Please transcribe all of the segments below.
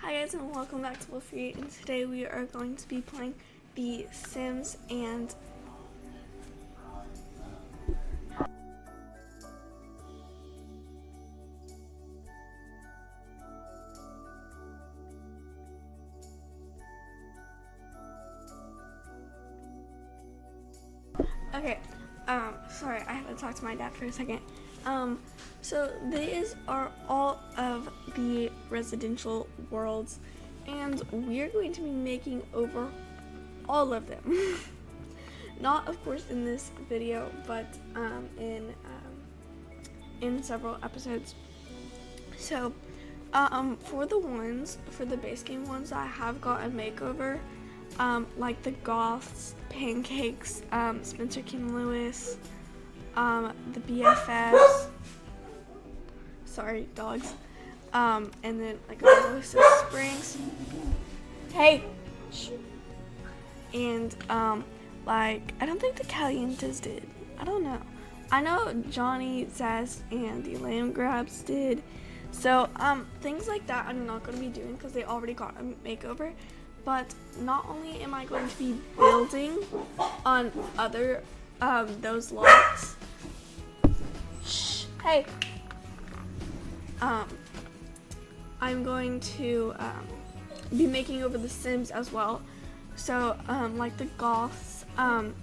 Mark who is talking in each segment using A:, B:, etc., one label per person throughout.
A: Hi guys and welcome back to Wolfie, and today we are going to be playing The Sims and okay, sorry, I had to talk to my dad for a second. So these are all of the residential worlds, and we're going to be making over all of them. Not, of course, in this video, but in several episodes. So, for the base game ones, I have got a makeover, like the Goths, Pancakes, Spencer Kim Lewis, the BFFs. Sorry, dogs. And then like Oasis Springs. Hey. Shh. And like I don't think the Calientes did. I don't know. I know Johnny, Zest, and the Lamb Grabs did. So things like that I'm not going to be doing because they already got a makeover. But not only am I going to be building on other those lots. Shh. Hey. I'm going to be making over the Sims as well. So like the Goths,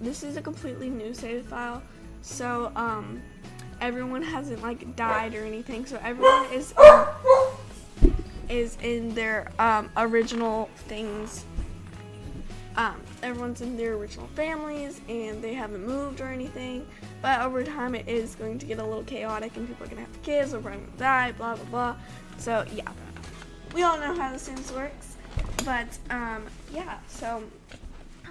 A: this is a completely new save file. So everyone hasn't like died or anything. So everyone is in their original things. Everyone's in their original families and they haven't moved or anything, but over time it is going to get a little chaotic and people are going to have kids or going to die, blah blah blah. So yeah, we all know how the Sims works, but yeah, so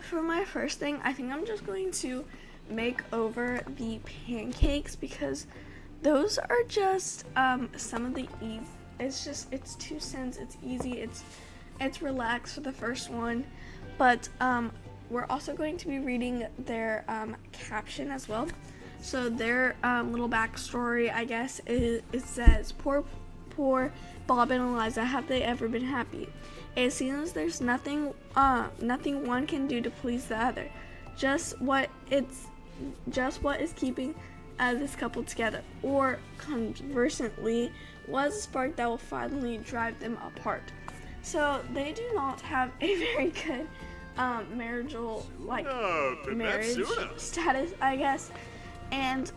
A: for my first thing, I think I'm just going to make over the Pancakes because those are just some of the it's 2 cents, it's easy, it's relaxed for the first one. But we're also going to be reading their caption as well. So their little backstory, I guess, it says, poor Bob and Eliza, have they ever been happy? It seems there's nothing one can do to please the other. Just what is keeping this couple together, or conversely, was a spark that will finally drive them apart. So they do not have a very good marital marriage status, I guess. And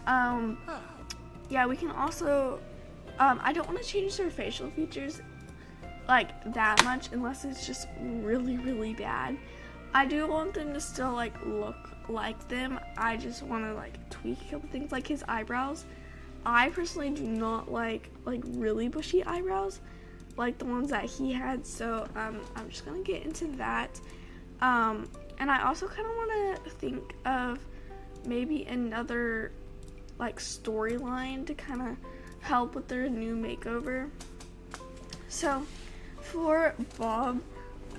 A: yeah, we can also I don't want to change their facial features like that much unless it's just really really bad. I do want them to still like look like them. I just want to like tweak a couple things, like his eyebrows. I personally do not like really bushy eyebrows like the ones that he had, so I'm just gonna get into that. And I also kind of want to think of maybe another like storyline to kind of help with their new makeover. So for Bob,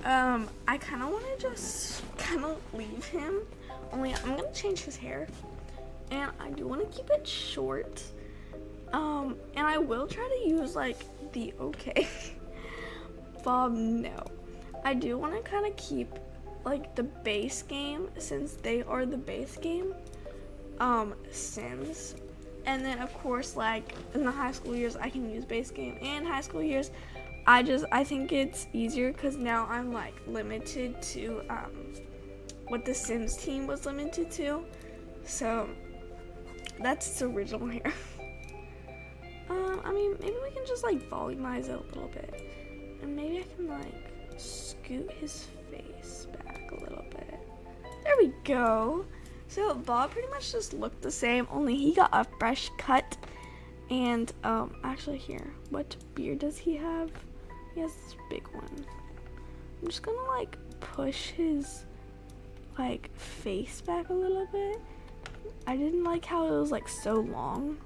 A: I kind of want to just kind of leave him, only I'm gonna change his hair, and I do want to keep it short. And I will try to use like the okay. Bob, no. I do want to kind of keep like the base game, since they are the base game Sims. And then of course, like in the high school years I can use base game, and high school years I think it's easier because now I'm like limited to what the Sims team was limited to. So that's its original hair. I mean, maybe we can just like volumize it a little bit, and maybe I can like scoot his face back a little bit. There we go. So Bob pretty much just looked the same, only he got a fresh cut. And actually here, what beard does he have? He has this big one. I'm just gonna like push his like face back a little bit. I didn't like how it was like so long.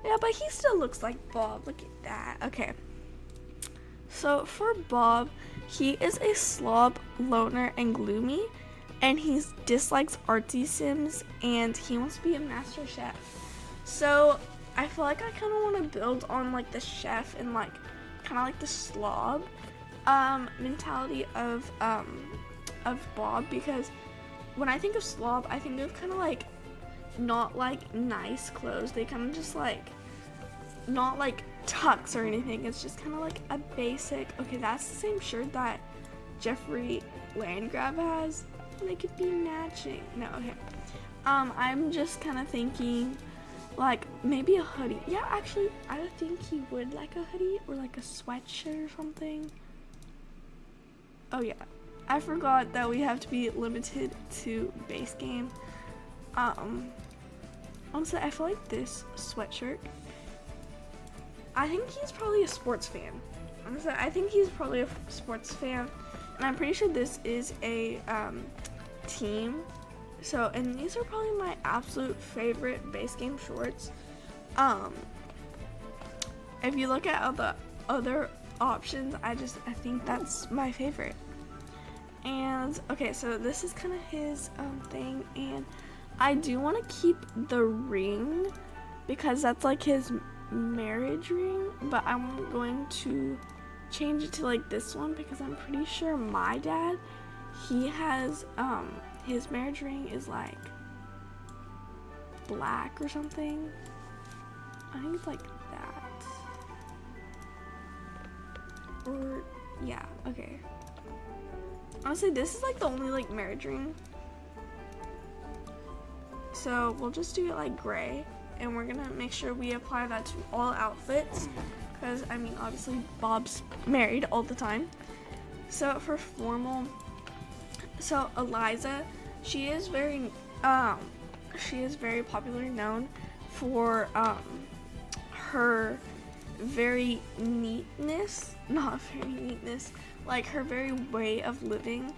A: Yeah, but he still looks like Bob. Look at that. Okay. So for Bob, he is a slob, loner, and gloomy, and he dislikes artsy Sims, and he wants to be a master chef. So I feel like I kind of want to build on like the chef and like kind of like the slob. mentality of Bob, because when I think of slob, I think of kind of like not like nice clothes. They kind of just like not like tux or anything. It's just kind of like a basic. Okay, that's the same shirt that Jeffrey Landgrab has. They could be matching. No, okay. I'm just kind of thinking like maybe a hoodie. Yeah, actually, I think he would like a hoodie or like a sweatshirt or something. Oh yeah, I forgot that we have to be limited to base game. Honestly, I feel like this sweatshirt, I think he's probably a sports fan. Honestly, I think he's probably a sports fan, and I'm pretty sure this is a team. So, and these are probably my absolute favorite base game shorts. If you look at all the other options, I think that's my favorite. And okay, so this is kind of his thing, and I do want to keep the ring because that's like his marriage ring, but I'm going to change it to like this one because I'm pretty sure my dad, he has his marriage ring is like black or something. I think it's like that. Or yeah, okay. Honestly, this is like the only like marriage ring. So we'll just do it like gray, and we're gonna make sure we apply that to all outfits because I mean obviously Bob's married all the time. So for formal, so Eliza, she is very popularly known for her very neatness, not very neatness, like her very way of living.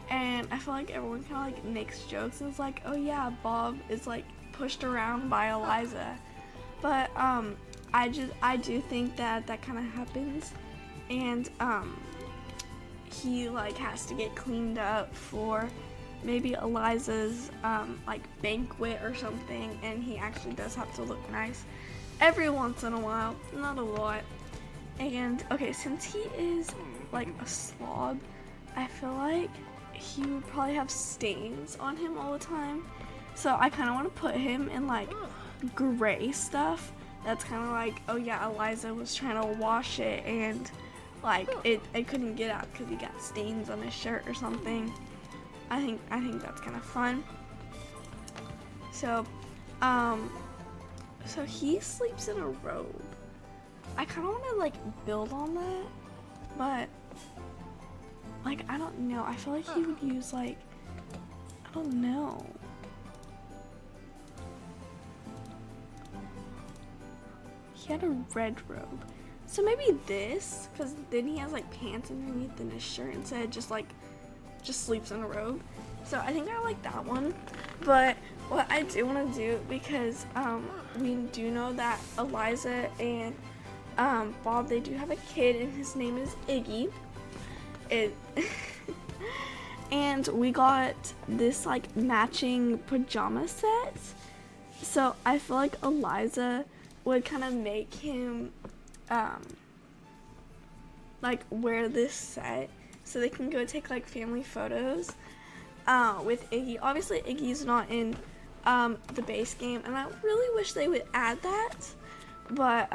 A: And I feel like everyone kind of like makes jokes and it's like, oh yeah, Bob is like pushed around by Eliza. But I do think that kind of happens, and he like has to get cleaned up for maybe Eliza's like banquet or something, and he actually does have to look nice every once in a while, not a lot. And okay, since he is like a slob, I feel like he would probably have stains on him all the time. So I kind of want to put him in like gray stuff. That's kind of like, oh yeah, Eliza was trying to wash it and like it couldn't get out because he got stains on his shirt or something. I think that's kind of fun. So, so he sleeps in a robe. I kind of want to like build on that, but like I don't know. I feel like he would use like, I don't know. He had a red robe. So maybe this, because then he has like pants underneath in his shirt instead of just sleeps in a robe. So I think I like that one. But what I do want to do, because we do know that Eliza and Bob, they do have a kid, and his name is Iggy. And we got this like matching pajama set. So I feel like Eliza would kind of make him like wear this set so they can go take like family photos with Iggy. Obviously Iggy's not in the base game, and I really wish they would add that, but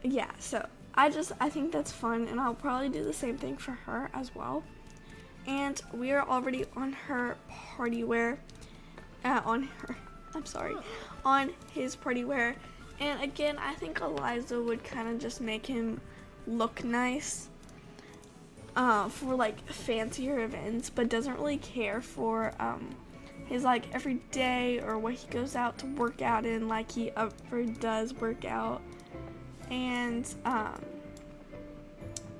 A: yeah, so I think that's fun, and I'll probably do the same thing for her as well. And we are already on her party wear, on his party wear. And again, I think Eliza would kind of just make him look nice for like fancier events, but doesn't really care for his like everyday or what he goes out to work out in, like he does work out and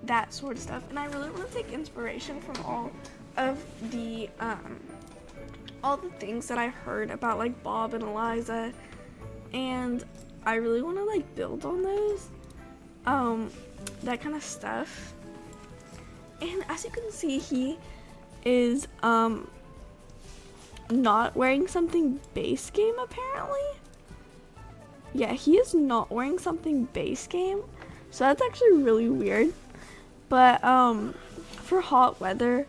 A: that sort of stuff. And I really want to take inspiration from all of the things that I heard about like Bob and Eliza, and I really want to like build on those, that kind of stuff. And as you can see, he is not wearing something base game apparently. Yeah, he is not wearing something base game. So that's actually really weird. But for hot weather,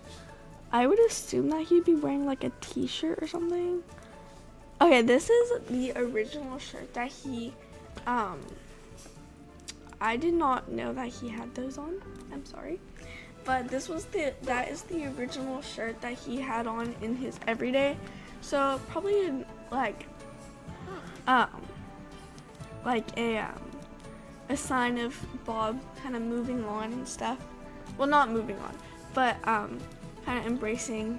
A: I would assume that he'd be wearing like a t-shirt or something. Okay, this is the original shirt that he I did not know that he had those on. I'm sorry. But that is the original shirt that he had on in his everyday. So probably like a sign of Bob kind of moving on and stuff. Well, not moving on, but kind of embracing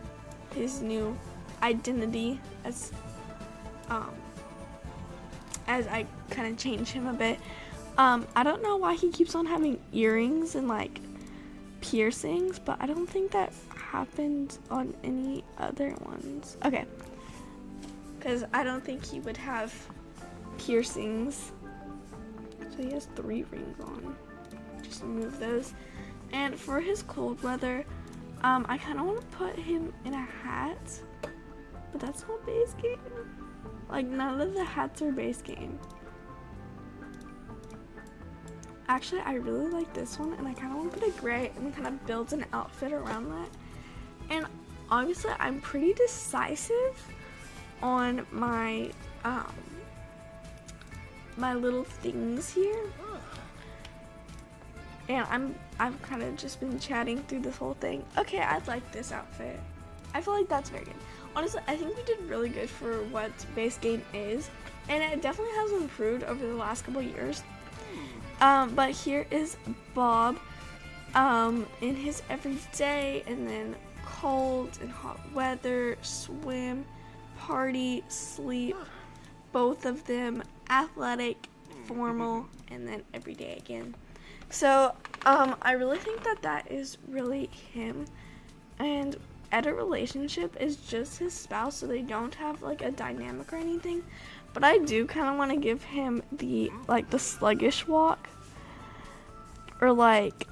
A: his new identity as I kind of change him a bit. I don't know why he keeps on having earrings and like piercings, but I don't think that happened on any other ones. Okay, because I don't think he would have piercings. So he has 3 rings on. Just remove those. And for his cold weather, I kind of want to put him in a hat, but that's not base game. Like, none of the hats are base game. Actually, I really like this one, and I kind of want to put a gray and kind of build an outfit around that. And obviously, I'm pretty decisive on my my little things here. And I've kind of just been chatting through this whole thing. Okay, I like this outfit. I feel like that's very good. Honestly, I think we did really good for what base game is, and it definitely has improved over the last couple years. But here is Bob in his everyday, and then cold and hot weather, swim, party, sleep, both of them, athletic, formal, and then everyday again. So I really think that is really him, and at a relationship is just his spouse, so they don't have like a dynamic or anything. But I do kind of want to give him the sluggish walk, or like,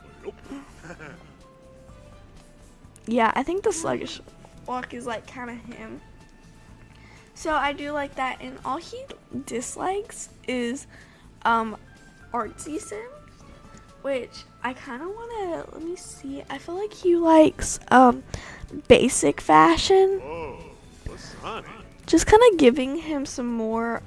A: yeah, I think the sluggish walk is like kind of him. So I do like that, and all he dislikes is artsy sims, which I kind of want to, let me see, I feel like he likes basic fashion.
B: Oh, what's that?
A: Just kind of giving him some more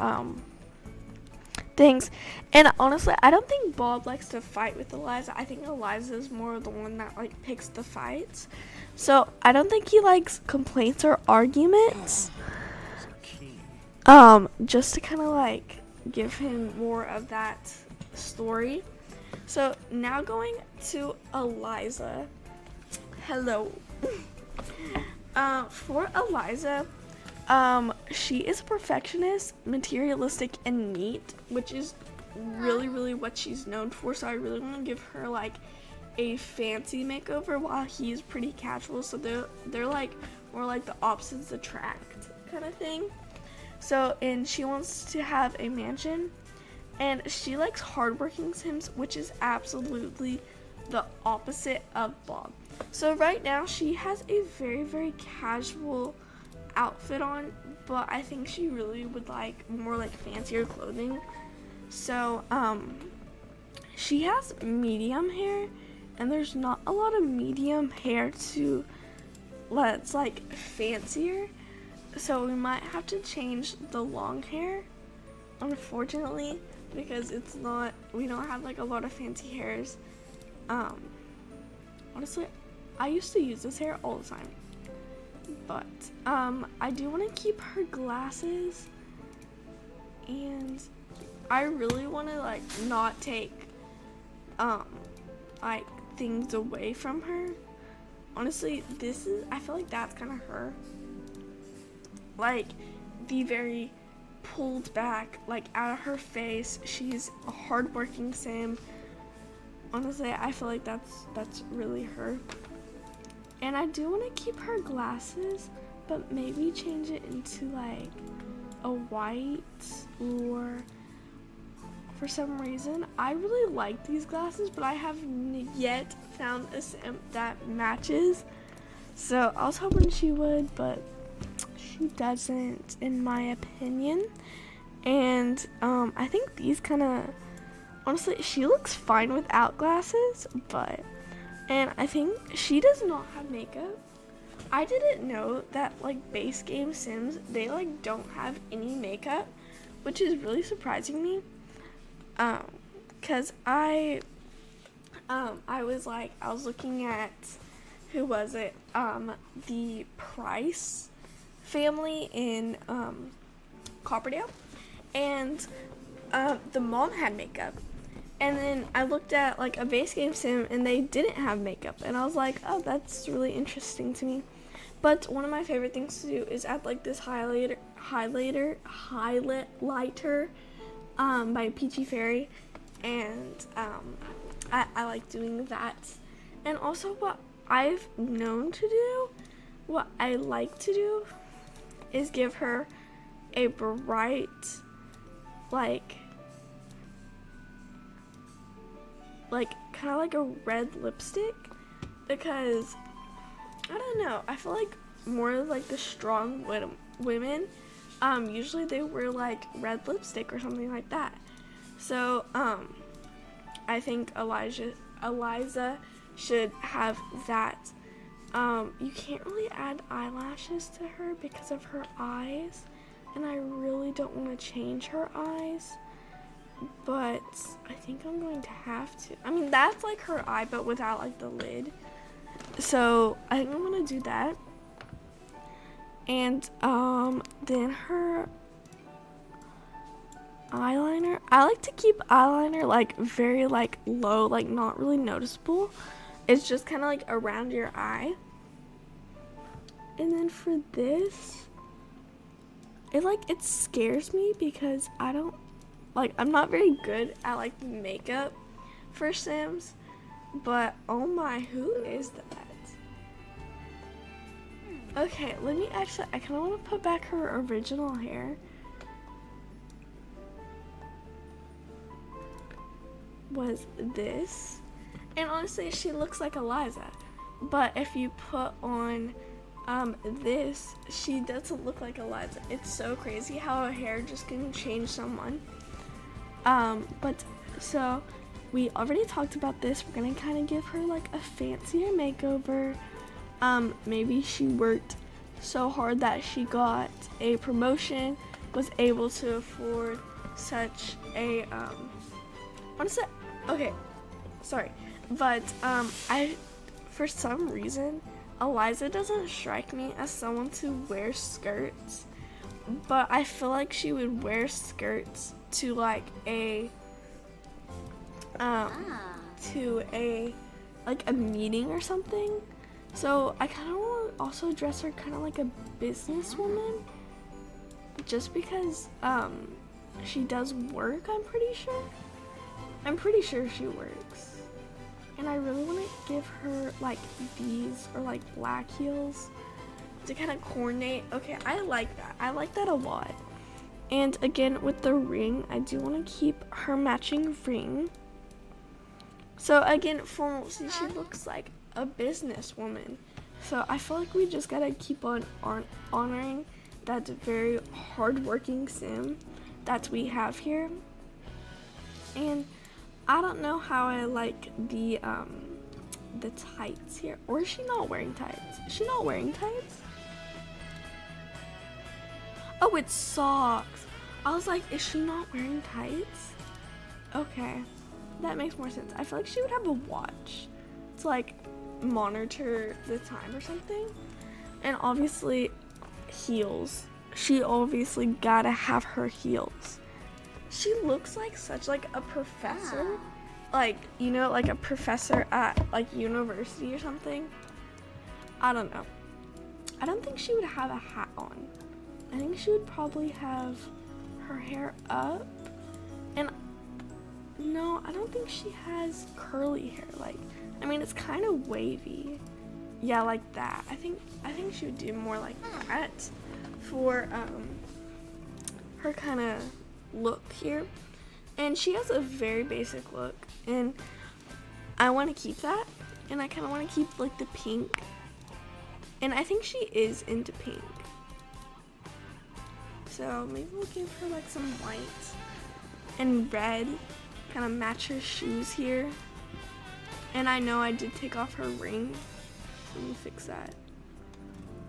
A: things. And honestly, I don't think Bob likes to fight with Eliza. I think Eliza is more the one that like picks the fights. So I don't think he likes complaints or arguments. Just to kind of like give him more of that story. So now going to Eliza. Hello. For Eliza, she is a perfectionist, materialistic, and neat, which is really what she's known for. So I really want to give her like a fancy makeover while he's pretty casual. So they're like more like the opposites attract kind of thing. So, and she wants to have a mansion, and she likes hardworking Sims, which is absolutely the opposite of Bob. So right now she has a very casual outfit on, but I think she really would like more like fancier clothing. So she has medium hair, and there's not a lot of medium hair to let's like fancier. So we might have to change the long hair, unfortunately, because we don't have like a lot of fancy hairs. Honestly, I used to use this hair all the time, but I do want to keep her glasses, and I really want to like not take like things away from her. Honestly, I feel like that's kind of her. Like the very pulled back, like out of her face. She's a hardworking Sim. Honestly, I feel like that's really her. And I do want to keep her glasses, but maybe change it into like a white, or for some reason I really like these glasses, but I have yet found a Sim that matches. So I was hoping she would, but she doesn't, in my opinion. And I think these kind of honestly, she looks fine without glasses, and I think she does not have makeup. I didn't know that like base game Sims, they like don't have any makeup, which is really surprising me. Cause I was looking at, who was it? The Price family in Copperdale, and the mom had makeup. And then I looked at like a base game sim and they didn't have makeup, and I was like, oh, that's really interesting to me. But one of my favorite things to do is add like this highlighter by Peachy Fairy, and I like doing that. And also what I've known to do, what I like to do, is give her a bright, like kind of like a red lipstick, because I don't know, I feel like more of like the strong women, usually they wear like red lipstick or something like that. So I think Eliza should have that. You can't really add eyelashes to her because of her eyes, and I really don't want to change her eyes, but I think I'm going to have to. I mean, that's like her eye, but without like the lid. So I think I'm gonna do that. And then her eyeliner, I like to keep eyeliner like very like low, like not really noticeable. It's just kind of like around your eye. And then for this, it scares me because I'm not very good at like makeup for Sims, but oh my, who is that? Okay, I kind of want to put back her original hair. Was this? And honestly, she looks like Eliza, but if you put on this, she doesn't look like Eliza. It's so crazy how a hair just can change someone. But so we already talked about this. We're gonna kind of give her like a fancier makeover. Maybe she worked so hard that she got a promotion, was able to afford such a okay, sorry, but for some reason Eliza doesn't strike me as someone to wear skirts, but I feel like she would wear skirts to like a meeting or something. So I kind of want to also dress her kind of like a businesswoman, just because she does work. I'm pretty sure she works, and I really want to give her like these or like black heels to kind of coordinate. Okay, I like that a lot. And again, with the ring, I do want to keep her matching ring. So again, see, she looks like a businesswoman. So I feel like we just gotta keep on honoring that very hardworking sim that we have here. And I don't know how I like the tights here. Or is she not wearing tights? Is she not wearing tights? Oh, it's socks. I was like, is she not wearing tights? Okay, that makes more sense. I feel like she would have a watch to like monitor the time or something. And obviously heels. She obviously gotta have her heels. She looks like such like a professor, like, you know, like a professor at like university or something. I don't know. I don't think she would have a hat on. I think she would probably have her hair up. And no, I don't think she has curly hair. Like, I mean, it's kind of wavy. Yeah, like that. I think she would do more like that for her kind of look here. And she has a very basic look, and I want to keep that. And I kind of want to keep like the pink. And I think she is into pink. So maybe we'll give her like some white and red. kind of match her shoes here. And I know I did take off her ring. Let me fix that.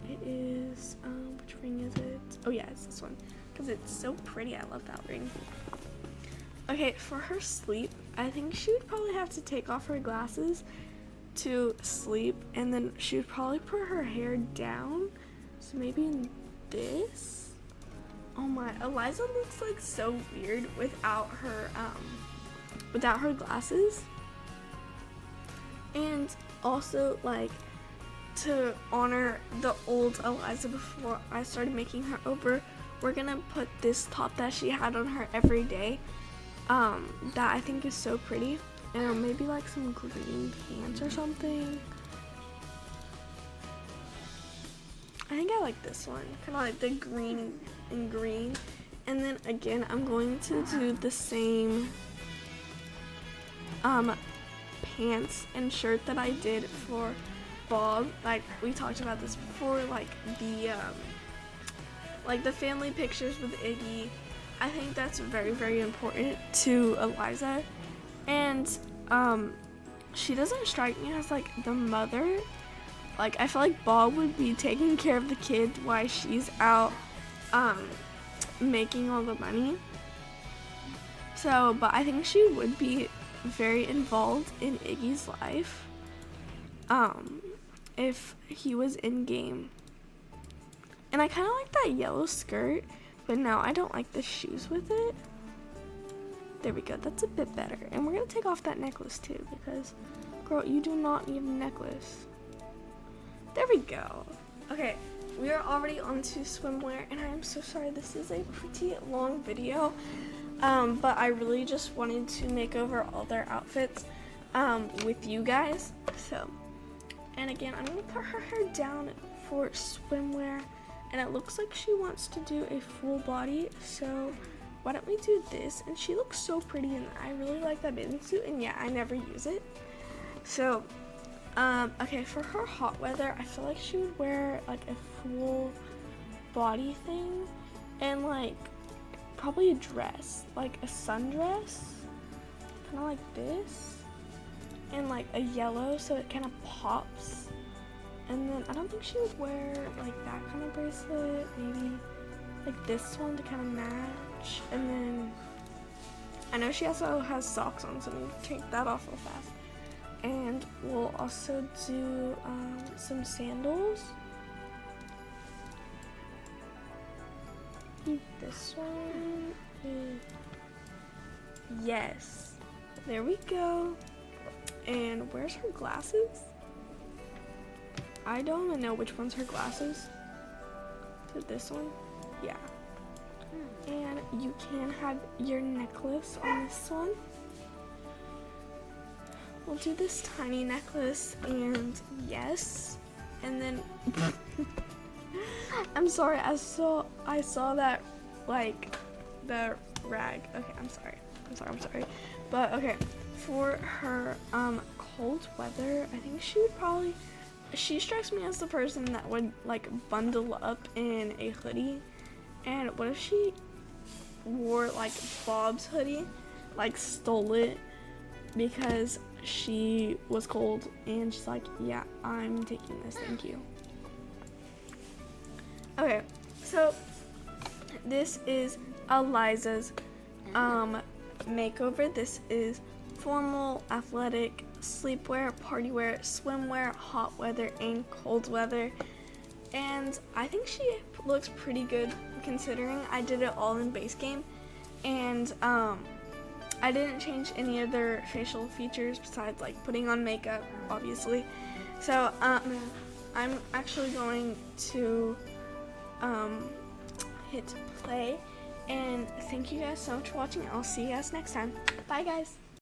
A: It is, which ring is it? Oh yeah, it's this one. Because it's so pretty. I love that ring. Okay, for her sleep, I think she would probably have to take off her glasses to sleep. And then she would probably put her hair down. So maybe in this. Oh my, Eliza looks like so weird without her glasses. And also, like, to honor the old Eliza before I started making her over, we're gonna put this top that she had on her every day, that I think is so pretty, and maybe like some green pants or something. I think I like this one, kind of like the green and green. And then again, I'm going to do the same pants and shirt that I did for Bob. Like we talked about this before, like the family pictures with Iggy. I think that's very, very important to Eliza, and she doesn't strike me as like the mother. Like I feel like Bob would be taking care of the kids while she's out making all the money. So, but I think she would be very involved in Iggy's life if he was in game. And I kind of like that yellow skirt, but now I don't like the shoes with it. There we go, that's a bit better. And we're gonna take off that necklace too, because girl, you do not need a necklace. There we go. Okay, we are already on to swimwear, and I am so sorry this is a pretty long video. But I really just wanted to make over all their outfits with you guys. So, and again, I'm gonna put her hair down for swimwear, and it looks like she wants to do a full body. So why don't we do this? And she looks so pretty, and I really like that bathing suit. And yeah, I never use it. So, okay, for her hot weather, I feel like she would wear like a full body thing, and like probably a dress, like a sundress, kind of like this, and like a yellow so it kind of pops. And then I don't think she would wear like that kind of bracelet, maybe like this one to kind of match. And then I know she also has socks on, so I'm gonna take that off real fast. And we'll also do some sandals. This one is, yes, there we go. And where's her glasses? I don't even know which one's her glasses. Is it this one? Yeah. And you can have your necklace on this one. We'll do this tiny necklace, and yes, and then I'm sorry, I saw that, like, the rag. Okay, I'm sorry. But okay, for her cold weather, I think she strikes me as the person that would like bundle up in a hoodie. And what if she wore like Bob's hoodie, like stole it because she was cold, and she's like, yeah, I'm taking this, thank you. Okay, so this is Eliza's makeover. This is formal, athletic, sleepwear, party wear, swimwear, hot weather, and cold weather. And I think she looks pretty good considering I did it all in base game. And I didn't change any of their facial features besides like putting on makeup, obviously. So I'm actually going to hit play, and thank you guys so much for watching. I'll see you guys next time. Bye guys.